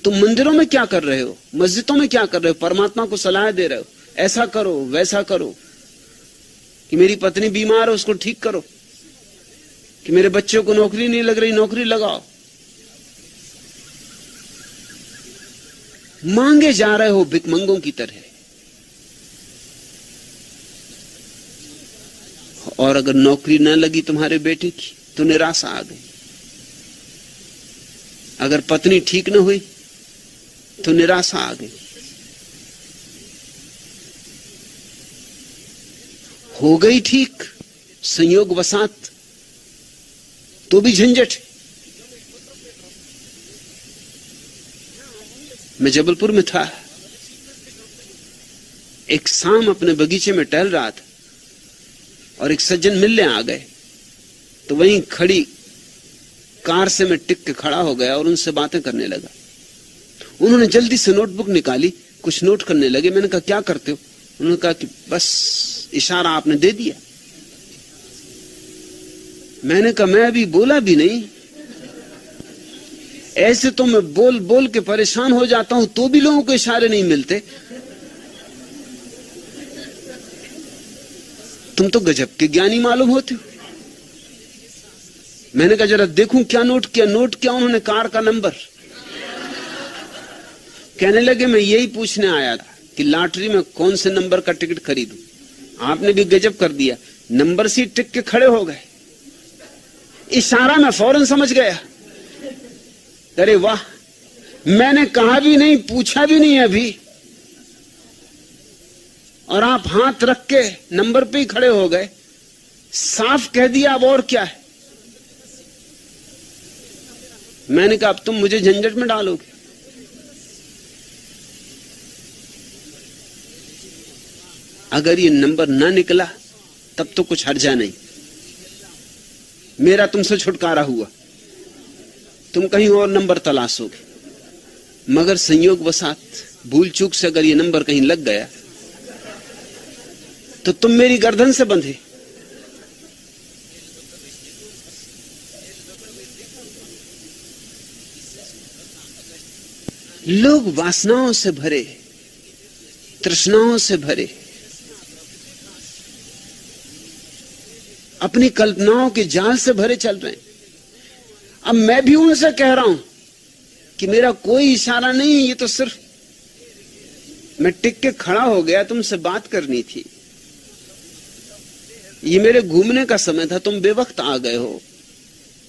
तुम मंदिरों में क्या कर रहे हो, मस्जिदों में क्या कर रहे हो? परमात्मा को सलाह दे रहे हो, ऐसा करो वैसा करो, कि मेरी पत्नी बीमार है उसको ठीक करो, कि मेरे बच्चों को नौकरी नहीं लग रही नौकरी लगाओ। मांगे जा रहे हो भिखमंगों की तरह। और अगर नौकरी न लगी तुम्हारे बेटे की तो निराशा आ गई, अगर पत्नी ठीक न हुई तो निराशा आ गई, हो गई ठीक संयोग वसात तो भी झंझट। मैं जबलपुर में था, एक शाम अपने बगीचे में टहल रहा था और एक सज्जन मिलने आ गए, तो वहीं खड़ी कार से मैं टिक के खड़ा हो गया और उनसे बातें करने लगा। उन्होंने जल्दी से नोटबुक निकाली, कुछ नोट करने लगे। मैंने कहा क्या करते हो? उन्होंने कहा कि बस इशारा आपने दे दिया। मैंने कहा मैं अभी बोला भी नहीं, ऐसे तो मैं बोल बोल के परेशान हो जाता हूं तो भी लोगों को इशारे नहीं मिलते, तुम तो गजब के ज्ञानी मालूम होते हो। मैंने कहा जरा देखूं क्या नोट किया। नोट किया उन्होंने कार का नंबर। कहने लगे मैं यही पूछने आया था कि लॉटरी में कौन से नंबर का टिकट खरीदूं। आपने भी गजब कर दिया, नंबर सी टिक के खड़े हो गए। इशारा मैं फौरन समझ गया। अरे वाह, मैंने कहा भी नहीं, पूछा भी नहीं अभी, और आप हाथ रख के नंबर पे ही खड़े हो गए। साफ कह दिया, अब और क्या है। मैंने कहा अब तुम मुझे झंझट में डालोगे। अगर ये नंबर ना निकला तब तो कुछ हर्जा नहीं, मेरा तुमसे छुटकारा हुआ, तुम कहीं और नंबर तलाशोगे। मगर संयोग वसात भूल चूक से अगर ये नंबर कहीं लग गया तो तुम मेरी गर्दन से बंधे। लोग वासनाओं से भरे, तृष्णाओं से भरे, अपनी कल्पनाओं के जाल से भरे चल रहे हैं। अब मैं भी उनसे कह रहा हूं कि मेरा कोई इशारा नहीं है, ये तो सिर्फ मैं टिक के खड़ा हो गया, तुमसे बात करनी थी, ये मेरे घूमने का समय था, तुम बेवक्त आ गए हो,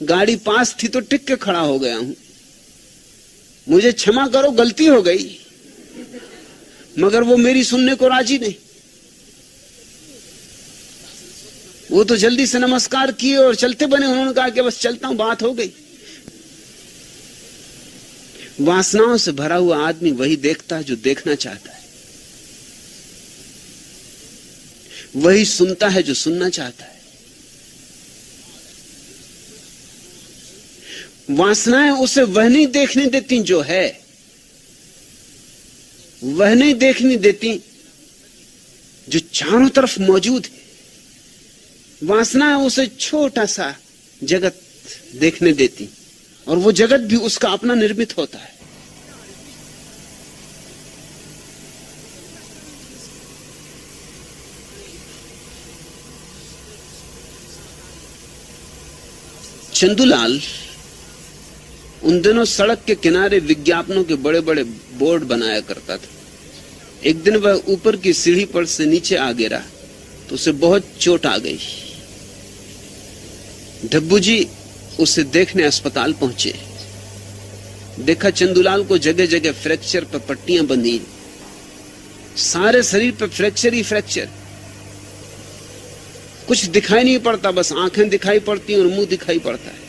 गाड़ी पास थी तो टिक के खड़ा हो गया हूं, मुझे क्षमा करो, गलती हो गई। मगर वो मेरी सुनने को राजी नहीं। वो तो जल्दी से नमस्कार किए और चलते बने। उन्होंने कहा कि बस चलता हूं, बात हो गई। वासनाओं से भरा हुआ आदमी वही देखता है जो देखना चाहता है, वही सुनता है जो सुनना चाहता है। वासनाएं उसे वह नहीं देखने देती जो है, वह नहीं देखने देती जो चारों तरफ मौजूद है। वासनाएं उसे छोटा सा जगत देखने देती, और वो जगत भी उसका अपना निर्मित होता है। चंदूलाल उन दिनों सड़क के किनारे विज्ञापनों के बड़े बड़े बोर्ड बनाया करता था। एक दिन वह ऊपर की सीढ़ी पर से नीचे आ गिरा तो उसे बहुत चोट आ गई। डब्बू जी उसे देखने अस्पताल पहुंचे। देखा चंदूलाल को जगह जगह फ्रैक्चर पर पट्टियां बंधी, सारे शरीर पर फ्रैक्चर ही फ्रैक्चर, कुछ दिखाई नहीं पड़ता, बस आंखें दिखाई पड़ती और मुंह दिखाई पड़ता है।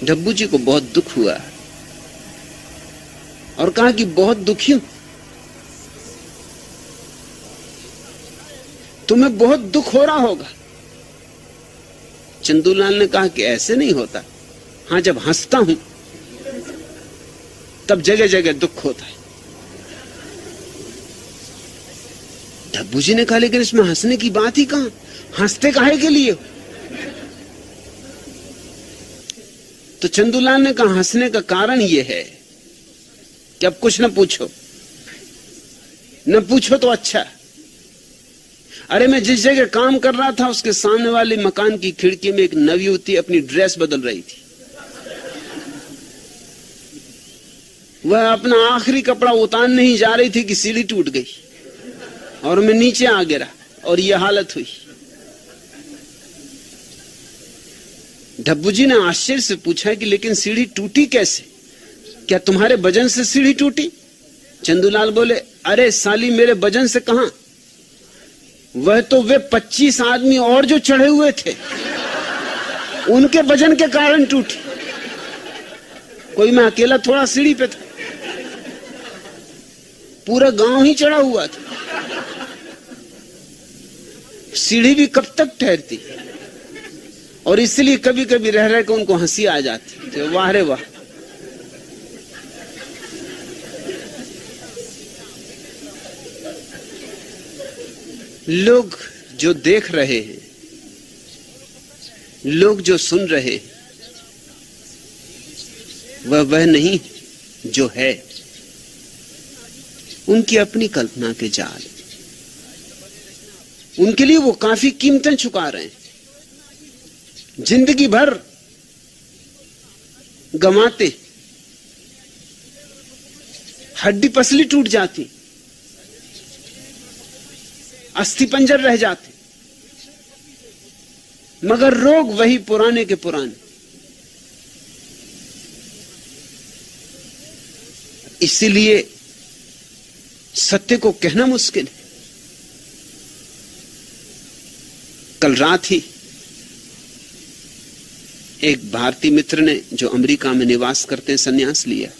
डब्बू जी को बहुत दुख हुआ और कहा कि बहुत दुखी हूं, तुम्हें बहुत दुख हो रहा होगा। चंदूलाल ने कहा कि ऐसे नहीं होता, हां जब हंसता हूं तब जगह जगह दुख होता है। डब्बू जी ने कहा लेकिन इसमें हंसने की बात ही कहां, हंसते काहे के लिए? तो चंदूलाल ने कहा हंसने का कारण यह है कि अब कुछ न पूछो, न पूछो तो अच्छा। अरे मैं जिस जगह काम कर रहा था उसके सामने वाले मकान की खिड़की में एक नवयुवती अपनी ड्रेस बदल रही थी। वह अपना आखिरी कपड़ा उतारने ही जा रही थी कि सीढ़ी टूट गई और मैं नीचे आ गिरा और यह हालत हुई। डब्बू जी ने आश्चर्य से पूछा कि लेकिन सीढ़ी टूटी कैसे? क्या तुम्हारे वजन से सीढ़ी टूटी? चंदूलाल बोले, अरे साली मेरे वजन से कहां, वह तो वे 25 आदमी और जो चढ़े हुए थे उनके वजन के कारण टूटी। कोई मैं अकेला थोड़ा सीढ़ी पे था, पूरा गांव ही चढ़ा हुआ था। सीढ़ी भी कब तक ठहरती? और इसलिए कभी कभी रह रह के उनको हंसी आ जाती। तो वाह रे वाह, लोग जो देख रहे हैं, लोग जो सुन रहे हैं, वह नहीं जो है। उनकी अपनी कल्पना के जाल, उनके लिए वो काफी कीमतें चुका रहे हैं। जिंदगी भर गंवाते, हड्डी पसली टूट जाती, अस्थि पंजर रह जाते, मगर रोग वही पुराने के पुराने। इसीलिए सत्य को कहना मुश्किल है। कल रात ही एक भारतीय मित्र ने, जो अमेरिका में निवास करते हैं, संन्यास लिया।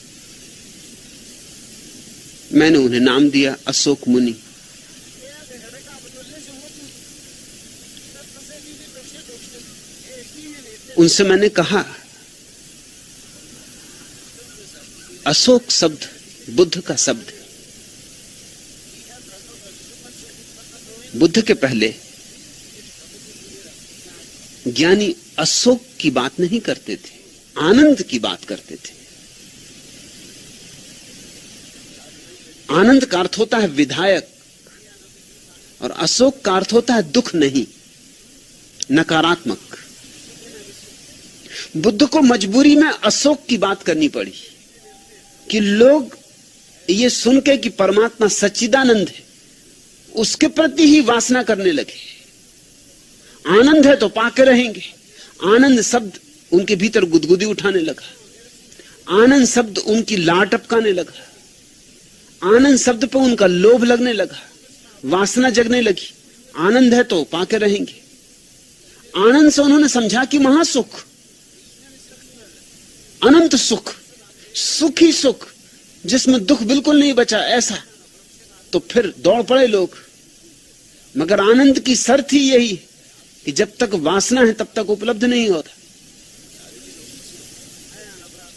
मैंने उन्हें नाम दिया अशोक मुनि। उनसे मैंने कहा, अशोक शब्द बुद्ध का शब्द। बुद्ध के पहले ज्ञानी अशोक की बात नहीं करते थे, आनंद की बात करते थे। आनंद का अर्थ होता है विधायक, और अशोक का अर्थ होता है दुख नहीं, नकारात्मक। बुद्ध को मजबूरी में अशोक की बात करनी पड़ी कि लोग ये सुन के कि परमात्मा सच्चिदानंद है, उसके प्रति ही वासना करने लगे। आनंद है तो पाके रहेंगे। आनंद शब्द उनके भीतर गुदगुदी उठाने लगा। आनंद शब्द उनकी लार टपकाने लगा। आनंद शब्द पर उनका लोभ लगने लगा, वासना जगने लगी। आनंद है तो पाके रहेंगे। आनंद से उन्होंने समझा कि महासुख, अनंत सुख, सुख ही सुख, जिसमें दुख बिल्कुल नहीं बचा, ऐसा। तो फिर दौड़ पड़े लोग। मगर आनंद की शर्त ही यही कि जब तक वासना है तब तक उपलब्ध नहीं होता।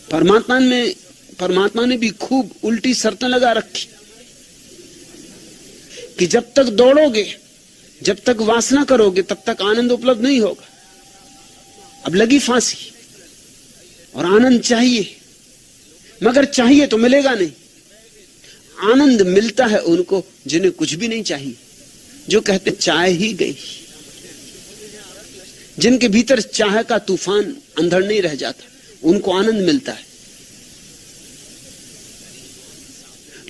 परमात्मा ने भी खूब उल्टी शर्तें लगा रखी कि जब तक दौड़ोगे, जब तक वासना करोगे, तब तक आनंद उपलब्ध नहीं होगा। अब लगी फांसी। और आनंद चाहिए, मगर चाहिए तो मिलेगा नहीं। आनंद मिलता है उनको जिन्हें कुछ भी नहीं चाहिए, जो कहते चाह ही गई, जिनके भीतर चाह का तूफान अंधड़ नहीं रह जाता, उनको आनंद मिलता है।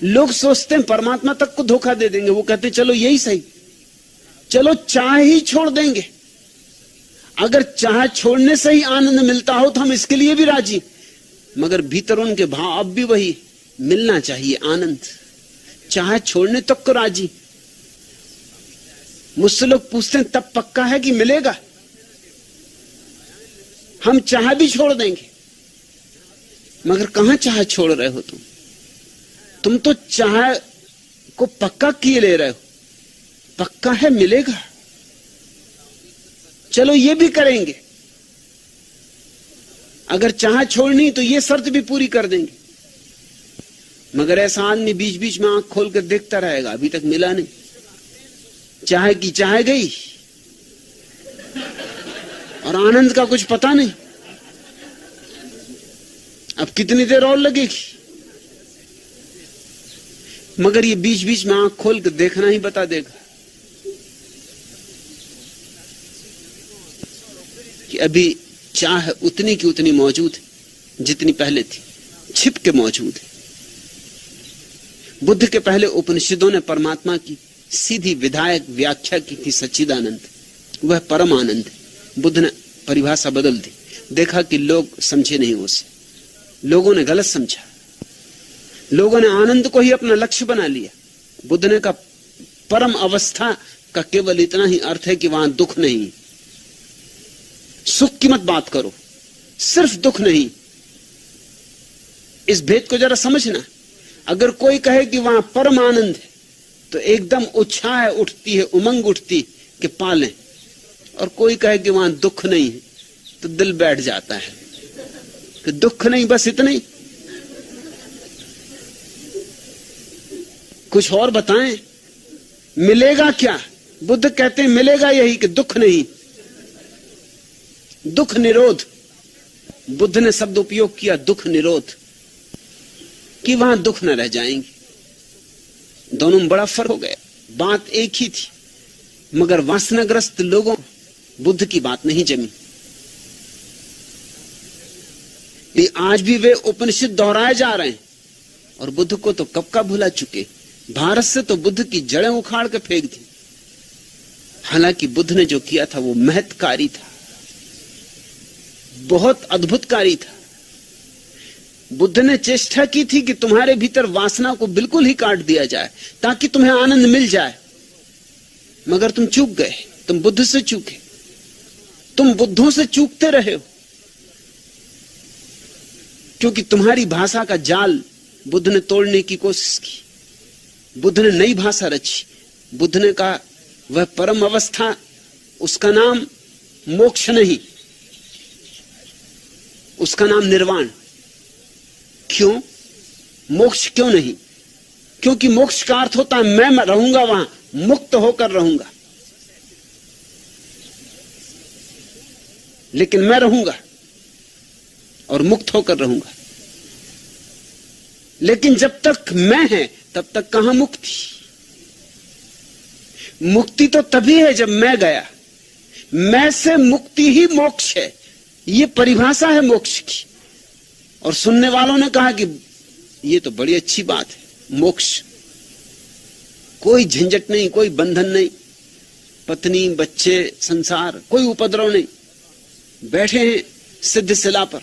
लोग सोचते हैं परमात्मा तक को धोखा दे देंगे। वो कहते चलो यही सही, चलो चाह ही छोड़ देंगे। अगर चाह छोड़ने से ही आनंद मिलता हो तो हम इसके लिए भी राजी। मगर भीतर उनके भाव अब भी वही, मिलना चाहिए आनंद। चाह छोड़ने तक को राजी। मुझसे लोग पूछते हैं तब पक्का है कि मिलेगा? हम चाह भी छोड़ देंगे। मगर कहां चाह छोड़ रहे हो तुम तो चाह को पक्का किए ले रहे हो। पक्का है मिलेगा, चलो ये भी करेंगे। अगर चाह छोड़नी तो ये शर्त भी पूरी कर देंगे। मगर ऐसा आदमी बीच बीच में आंख खोल कर देखता रहेगा, अभी तक मिला नहीं। चाह की चाह गई और आनंद का कुछ पता नहीं। अब कितनी देर और लगेगी? मगर ये बीच बीच में आंख खोल कर देखना ही बता देगा कि अभी चाह उतनी की उतनी मौजूद है जितनी पहले थी, छिप के मौजूद है। बुद्ध के पहले उपनिषदों ने परमात्मा की सीधी विधायक व्याख्या की थी, सच्चिदानंद, वह परम आनंद है। बुद्ध ने परिभाषा बदल दी, देखा कि लोग समझे नहीं उसे, लोगों ने गलत समझा, लोगों ने आनंद को ही अपना लक्ष्य बना लिया। बुद्ध ने कहा परम अवस्था का केवल इतना ही अर्थ है कि वहां दुख नहीं, सुख की मत बात करो, सिर्फ दुख नहीं। इस भेद को जरा समझना। अगर कोई कहे कि वहां परम आनंद है तो एकदम उत्साह उठती है, उमंग उठती कि पालें, और कोई कहे कि वहां दुख नहीं है तो दिल बैठ जाता है कि दुख नहीं, बस इतना ही। कुछ और बताएं, मिलेगा क्या? बुद्ध कहते हैं मिलेगा यही कि दुख नहीं, दुख निरोध। बुद्ध ने शब्द उपयोग किया दुख निरोध, कि वहां दुख न रह जाएंगे। दोनों में बड़ा फर्क हो गया। बात एक ही थी, मगर वासनाग्रस्त लोगों बुद्ध की बात नहीं जमी। आज भी वे उपनिषद दोहराए जा रहे हैं और बुद्ध को तो कब का भुला चुके। भारत से तो बुद्ध की जड़ें उखाड़ के फेंक दी। हालांकि बुद्ध ने जो किया था वो महत्कारी था, बहुत अद्भुतकारी था। बुद्ध ने चेष्टा की थी कि तुम्हारे भीतर वासना को बिल्कुल ही काट दिया जाए ताकि तुम्हें आनंद मिल जाए, मगर तुम चूक गए, तुम बुद्ध से चूके, तुम बुद्धों से चूकते रहे हो, क्योंकि तुम्हारी भाषा का जाल बुद्ध ने तोड़ने की कोशिश की। बुद्ध ने नई भाषा रची। बुद्ध ने कहा वह परम अवस्था, उसका नाम मोक्ष नहीं, उसका नाम निर्वाण। क्यों मोक्ष क्यों नहीं? क्योंकि मोक्ष का अर्थ होता है मैं रहूंगा वहां, मुक्त होकर रहूंगा। लेकिन मैं रहूंगा और मुक्त होकर रहूंगा। लेकिन जब तक मैं है तब तक कहां मुक्ति? मुक्ति तो तभी है जब मैं गया। मैं से मुक्ति ही मोक्ष है, ये परिभाषा है मोक्ष की। और सुनने वालों ने कहा कि ये तो बड़ी अच्छी बात है, मोक्ष, कोई झंझट नहीं, कोई बंधन नहीं, पत्नी बच्चे संसार, कोई उपद्रव नहीं, बैठे हैं सिद्ध शिला पर,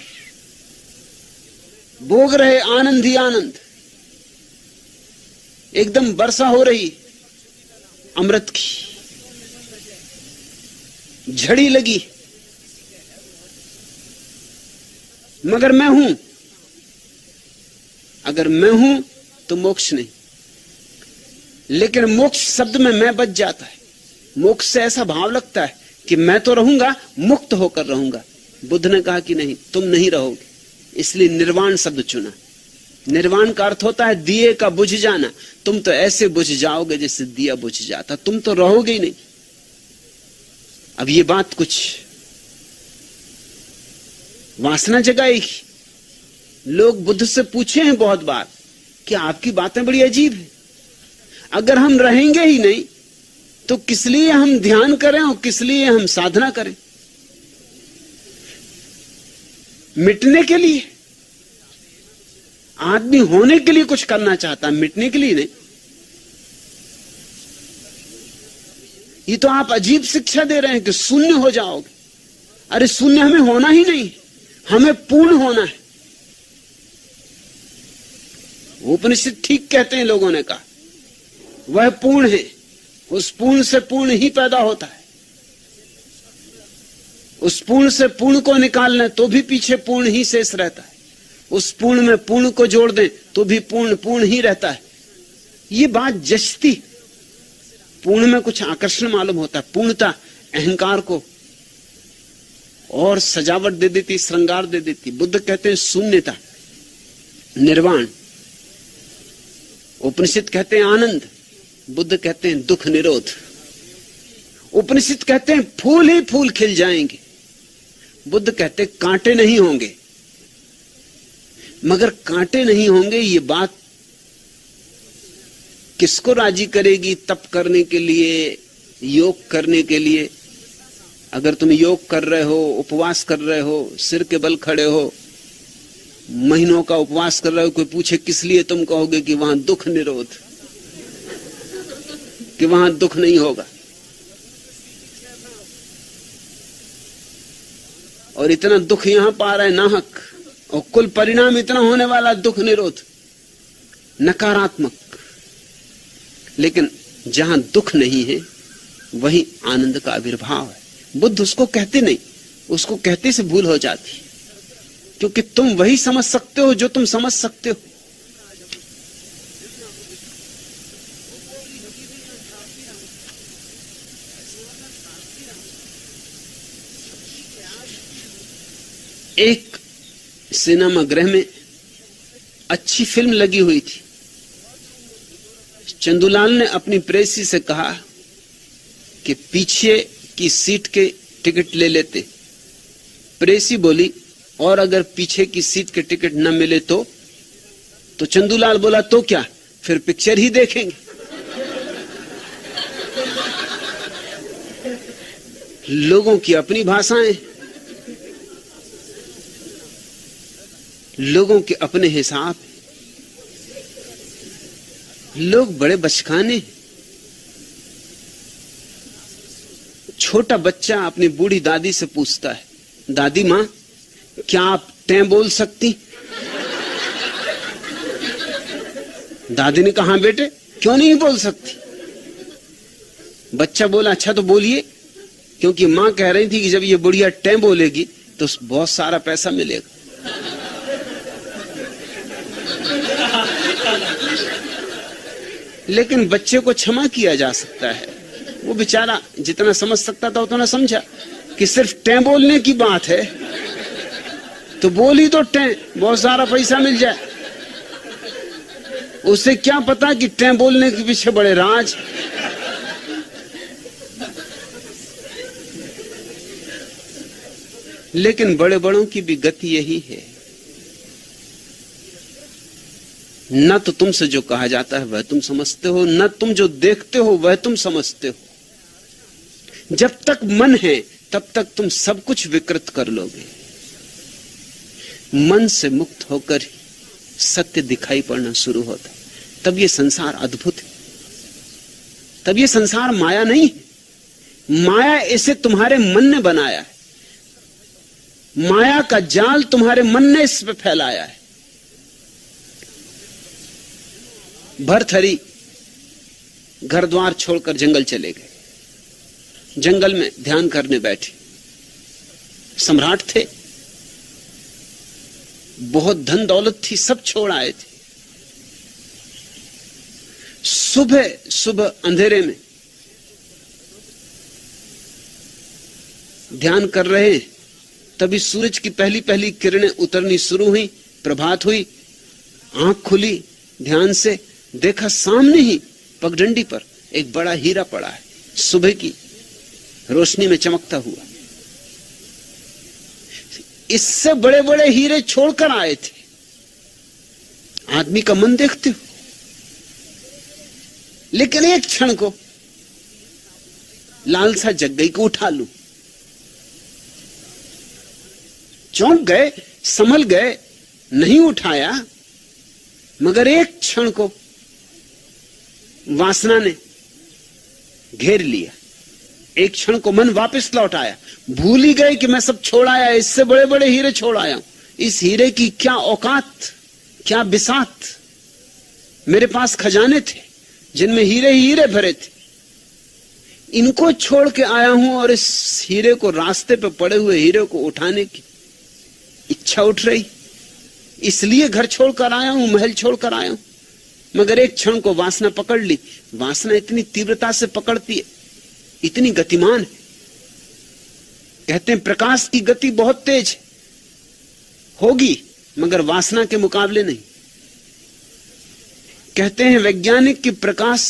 भोग रहे आनंद ही आनंद, एकदम वर्षा हो रही अमृत की, झड़ी लगी, मगर मैं हूं। अगर मैं हूं तो मोक्ष नहीं, लेकिन मोक्ष शब्द में मैं बच जाता है। मोक्ष से ऐसा भाव लगता है कि मैं तो रहूंगा, मुक्त होकर रहूंगा। बुद्ध ने कहा कि नहीं, तुम नहीं रहोगे, इसलिए निर्वाण शब्द चुना। निर्वाण का अर्थ होता है दिए का बुझ जाना। तुम तो ऐसे बुझ जाओगे जैसे दिया बुझ जाता, तुम तो रहोगे ही नहीं। अब ये बात कुछ वासना जगाएगी। लोग बुद्ध से पूछे हैं बहुत बार कि आपकी बातें बड़ी अजीब है, अगर हम रहेंगे ही नहीं तो किस लिए हम ध्यान करें और किस लिए हम साधना करें? मिटने के लिए। आदमी होने के लिए कुछ करना चाहता है, मिटने के लिए नहीं। ये तो आप अजीब शिक्षा दे रहे हैं कि शून्य हो जाओगे। अरे शून्य हमें होना ही नहीं, हमें पूर्ण होना है। उपनिषद ठीक कहते हैं, लोगों ने कहा वह पूर्ण है, उस पूर्ण से पूर्ण ही पैदा होता है। उस पूर्ण से पूर्ण को निकाल लें तो भी पीछे पूर्ण ही शेष रहता है। उस पूर्ण में पूर्ण को जोड़ दें तो भी पूर्ण पूर्ण ही रहता है। ये बात जचती। पूर्ण में कुछ आकर्षण मालूम होता है। पूर्णता अहंकार को और सजावट दे देती, श्रृंगार दे देती। बुद्ध कहते हैं शून्यता, निर्वाण। उपनिषद कहते हैं आनंद, बुद्ध कहते हैं दुख निरोध। उपनिषद कहते हैं फूल ही फूल खिल जाएंगे, बुद्ध कहते हैं कांटे नहीं होंगे। मगर कांटे नहीं होंगे। ये बात किसको राजी करेगी तप करने के लिए, योग करने के लिए? अगर तुम योग कर रहे हो, उपवास कर रहे हो, सिर के बल खड़े हो, महीनों का उपवास कर रहे हो, कोई पूछे किस लिए, तुम कहोगे कि वहां दुख निरोध, कि वहां दुख नहीं होगा। और इतना दुख यहां पा रहे नाहक, और कुल परिणाम इतना होने वाला दुख निरोध, नकारात्मक। लेकिन जहां दुख नहीं है वही आनंद का आविर्भाव है। बुद्ध उसको कहते नहीं, उसको कहते से भूल हो जाती, क्योंकि तुम वही समझ सकते हो जो तुम समझ सकते हो। एक सिनेमा गृह में अच्छी फिल्म लगी हुई थी। चंदूलाल ने अपनी प्रेसी से कहा कि पीछे की सीट के टिकट ले लेते। प्रेसी बोली, और अगर पीछे की सीट के टिकट न मिले तो चंदूलाल बोला, तो क्या, फिर पिक्चर ही देखेंगे। लोगों की अपनी भाषाएं, लोगों के अपने हिसाब। लोग बड़े बचकाने। छोटा बच्चा अपनी बूढ़ी दादी से पूछता है, दादी मां क्या आप टें बोल सकती? दादी ने कहा, हाँ बेटे, क्यों नहीं बोल सकती? बच्चा बोला, अच्छा तो बोलिए, क्योंकि मां कह रही थी कि जब ये बुढ़िया टें बोलेगी तो बहुत सारा पैसा मिलेगा। लेकिन बच्चे को क्षमा किया जा सकता है। वो बेचारा जितना समझ सकता था उतना समझा कि सिर्फ टें बोलने की बात है, तो बोल ही तो टें, बहुत सारा पैसा मिल जाए। उसे क्या पता कि टें बोलने के पीछे बड़े राज। लेकिन बड़े बड़ों की भी गति यही है, न तो तुमसे जो कहा जाता है वह तुम समझते हो, न तुम जो देखते हो वह तुम समझते हो। जब तक मन है तब तक तुम सब कुछ विकृत कर लोगे। मन से मुक्त होकर ही सत्य दिखाई पड़ना शुरू होता है। तब ये संसार अद्भुत है, तब ये संसार माया नहीं है। माया इसे तुम्हारे मन ने बनाया है, माया का जाल तुम्हारे मन ने इस पे फैलाया है। भरथरी घर द्वार छोड़कर जंगल चले गए। जंगल में ध्यान करने बैठे। सम्राट थे, बहुत धन दौलत थी, सब छोड़ आए थे। सुबह सुबह अंधेरे में ध्यान कर रहे हैं, तभी सूरज की पहली पहली किरणें उतरनी शुरू हुई। प्रभात हुई, आंख खुली, ध्यान से देखा सामने ही पगडंडी पर एक बड़ा हीरा पड़ा है, सुबह की रोशनी में चमकता हुआ। इससे बड़े बड़े हीरे छोड़कर आए थे। आदमी का मन देखते हो, लेकिन एक क्षण को लालसा जग गई को उठा लूं। चौंक गए, संभल गए, नहीं उठाया, मगर एक क्षण को वासना ने घेर लिया। एक क्षण को मन वापस लौट आया। भूल ही गए कि मैं सब छोड़ आया, इससे बड़े बड़े हीरे छोड़ आया हूं। इस हीरे की क्या औकात, क्या बिसात। मेरे पास खजाने थे जिनमें हीरे ही हीरे भरे थे, इनको छोड़ के आया हूं और इस हीरे को, रास्ते पे पड़े हुए हीरे को उठाने की इच्छा उठ रही, इसलिए घर छोड़कर आया हूं, महल छोड़कर आया हूं। मगर एक क्षण को वासना पकड़ ली। वासना इतनी तीव्रता से पकड़ती है, इतनी गतिमान है। कहते हैं प्रकाश की गति बहुत तेज होगी, मगर वासना के मुकाबले नहीं। कहते हैं वैज्ञानिक कि प्रकाश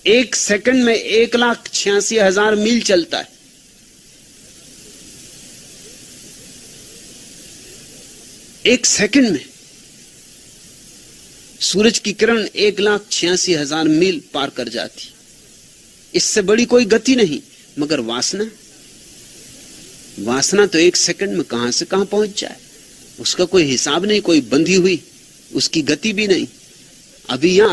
1 सेकंड में 1,86,000 मील चलता है। एक सेकंड में सूरज की किरण 1,86,000 मील पार कर जाती। इससे बड़ी कोई गति नहीं। मगर वासना तो एक सेकंड में कहां से कहां पहुंच जाए, उसका कोई हिसाब नहीं, कोई बंधी हुई उसकी गति भी नहीं। अभी यहां